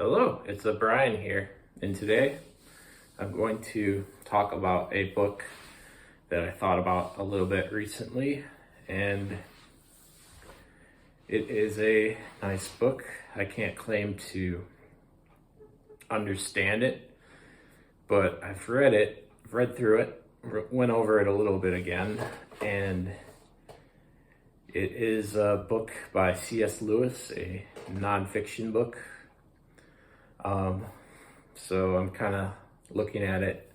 Hello, it's Brian here, and today I'm going to talk about a book that I thought about a little bit recently, and it is a nice book. I can't claim to understand it, but I've read through it, went over it a little bit again, and it is a book by C.S. Lewis, a nonfiction book. So I'm kind of looking at it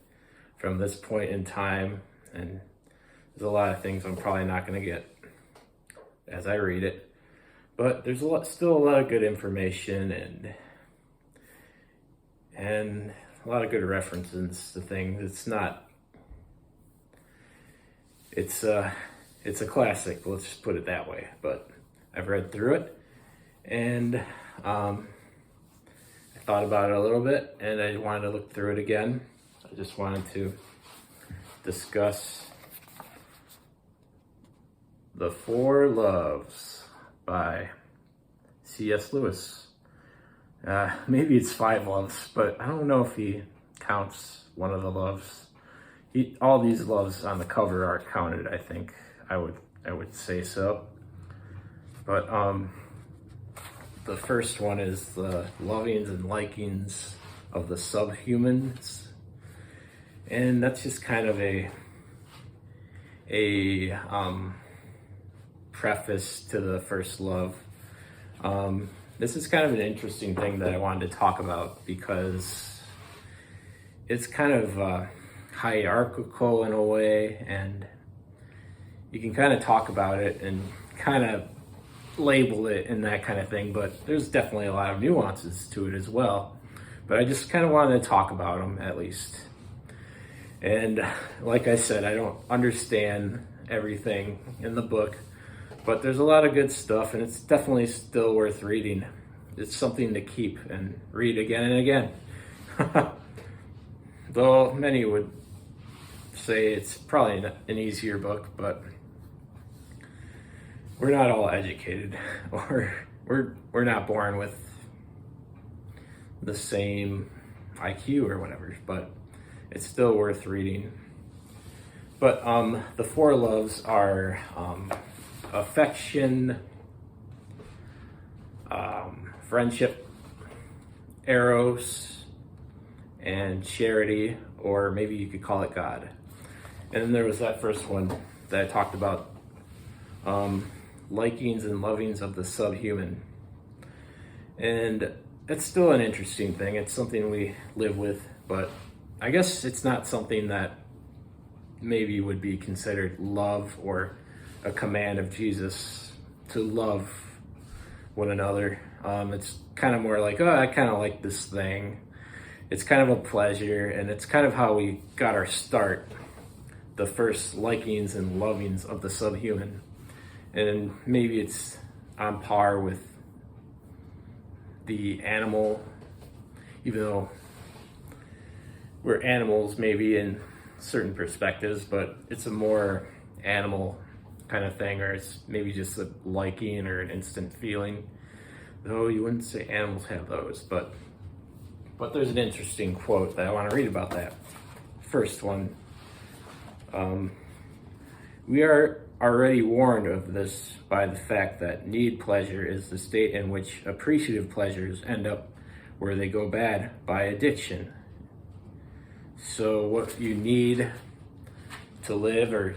from this point in time, and there's a lot of things I'm probably not going to get as I read it, but there's still a lot of good information and a lot of good references to things. It's a classic, let's just put it that way. But I've read through it, and thought about it a little bit, and I wanted to look through it again. I just wanted to discuss The Four Loves by C.S. Lewis. Maybe it's five loves, but I don't know if he counts one of the loves. All these loves on the cover are counted, I think. I would say so. But the first one is the lovings and likings of the subhumans. And that's just kind of a preface to the first love. This is kind of an interesting thing that I wanted to talk about because it's kind of hierarchical in a way, and you can kind of talk about it and kind of label it and that kind of thing, but there's definitely a lot of nuances to it as well. But I just kind of wanted to talk about them at least. And like I said, I don't understand everything in the book, but there's a lot of good stuff, and it's definitely still worth reading. It's something to keep and read again and again. Though many would say it's probably an easier book, but we're not all educated, or we're not born with the same IQ or whatever, but it's still worth reading. But the four loves are affection, friendship, eros, and charity, or maybe you could call it God. And then there was that first one that I talked about, likings and lovings of the subhuman. And it's still an interesting thing. It's something we live with, but I guess it's not something that maybe would be considered love or a command of Jesus to love one another. It's kind of more like, oh, I kind of like this thing. It's kind of a pleasure, and it's kind of how we got our start, the first likings and lovings of the subhuman. And maybe it's on par with the animal, even though we're animals maybe in certain perspectives, but it's a more animal kind of thing, or it's maybe just a liking or an instant feeling. Though you wouldn't say animals have those, but there's an interesting quote that I want to read about that. First one. We are already warned of this by the fact that need pleasure is the state in which appreciative pleasures end up where they go bad by addiction. So what you need to live, or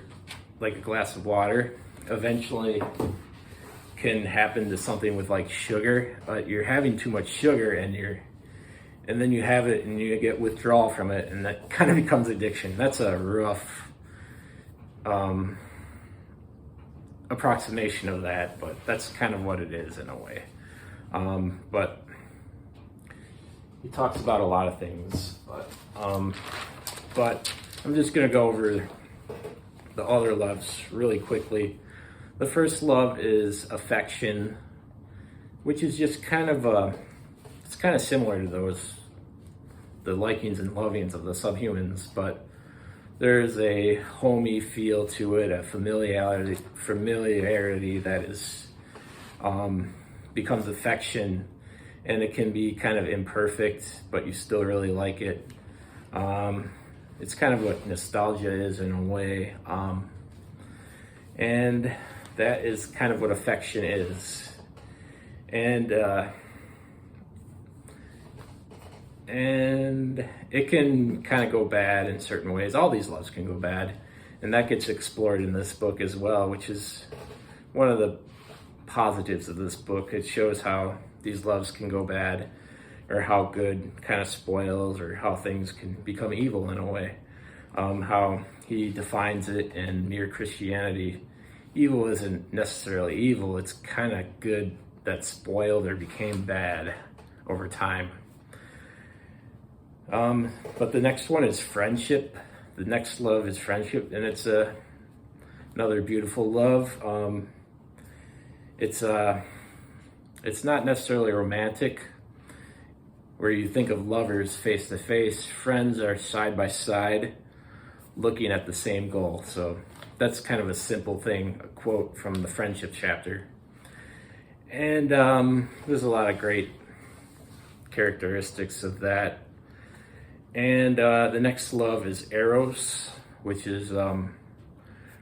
like a glass of water, eventually can happen to something with like sugar. You're having too much sugar, and then you have it and you get withdrawal from it, and that kind of becomes addiction. That's a rough approximation of that, but that's kind of what it is in a way. But he talks about a lot of things, but I'm just gonna go over the other loves really quickly. The first love is affection, which is just kind of it's kind of similar to the likings and lovings of the subhumans, but there's a homey feel to it, a familiarity that is becomes affection, and it can be kind of imperfect, but you still really like it. It's kind of what nostalgia is in a way, and that is kind of what affection is. And it can kind of go bad in certain ways. All these loves can go bad, and that gets explored in this book as well, which is one of the positives of this book. It shows how these loves can go bad, or how good kind of spoils, or how things can become evil in a way. How he defines it in Mere Christianity. Evil isn't necessarily evil, it's kind of good that spoiled or became bad over time. But the next one is friendship. The next love is friendship, and it's another beautiful love. It's not necessarily romantic, where you think of lovers face to face. Friends are side by side, looking at the same goal. So that's kind of a simple thing, a quote from the friendship chapter. And there's a lot of great characteristics of that. And the next love is eros, which is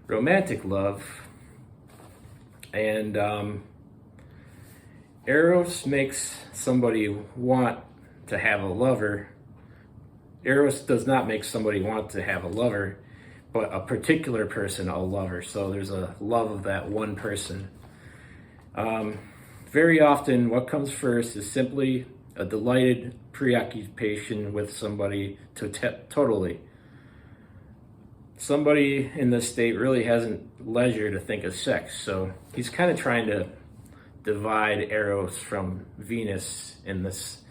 romantic love. And eros makes somebody want to have a lover. Eros does not make somebody want to have a lover, but a particular person a lover. So there's a love of that one person. Very often what comes first is simply a delighted preoccupation with somebody totally. Somebody in this state really hasn't leisure to think of sex, so he's kind of trying to divide Eros from Venus in this,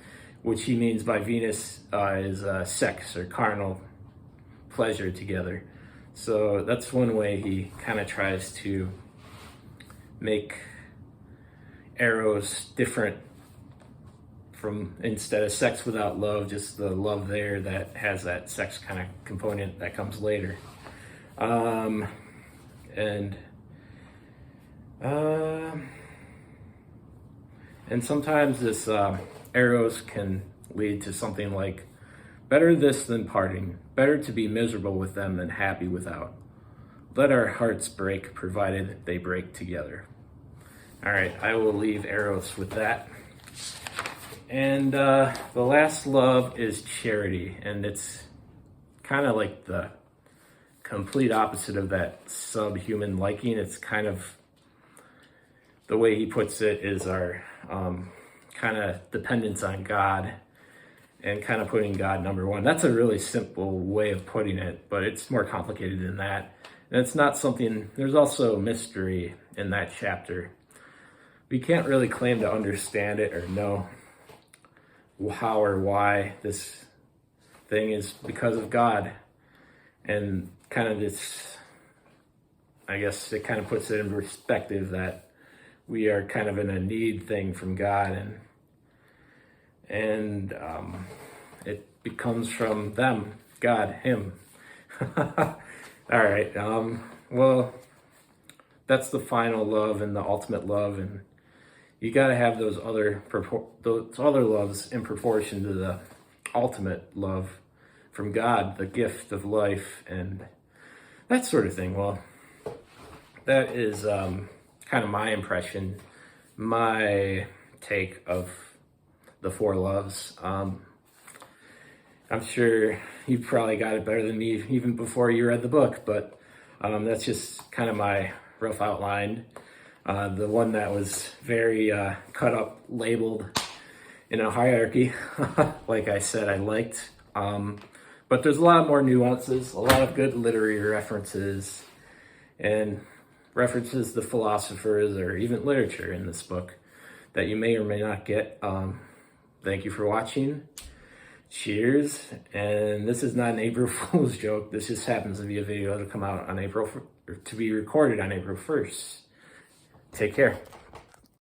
which he means by Venus is sex or carnal pleasure together. So that's one way he kind of tries to make Eros different from, instead of sex without love, just the love there that has that sex kind of component that comes later. And sometimes this Eros can lead to something like, better this than parting, better to be miserable with them than happy without. Let our hearts break, provided they break together. All right, I will leave Eros with that. And the last love is charity, and it's kind of like the complete opposite of that subhuman liking. It's kind of, the way he puts it is our kind of dependence on God, and kind of putting God number one. That's a really simple way of putting it, but it's more complicated than that. And it's not something, there's also mystery in that chapter. We can't really claim to understand it or know how or why this thing is because of God. And kind of this, I guess it kind of puts it in perspective that we are kind of in a need thing from God, and it becomes from them, God, him. All right, well, that's the final love and the ultimate love, and you got to have those other loves in proportion to the ultimate love from God, the gift of life, and that sort of thing. Well, that is kind of my impression, my take of the four loves. I'm sure you probably got it better than me even before you read the book, but that's just kind of my rough outline. The one that was very cut up, labeled in a hierarchy, like I said, I liked. But there's a lot more nuances, a lot of good literary references, and references to philosophers or even literature in this book that you may or may not get. Thank you for watching. Cheers. And this is not an April Fool's joke. This just happens to be a video to come out on to be recorded on April 1st. Take care.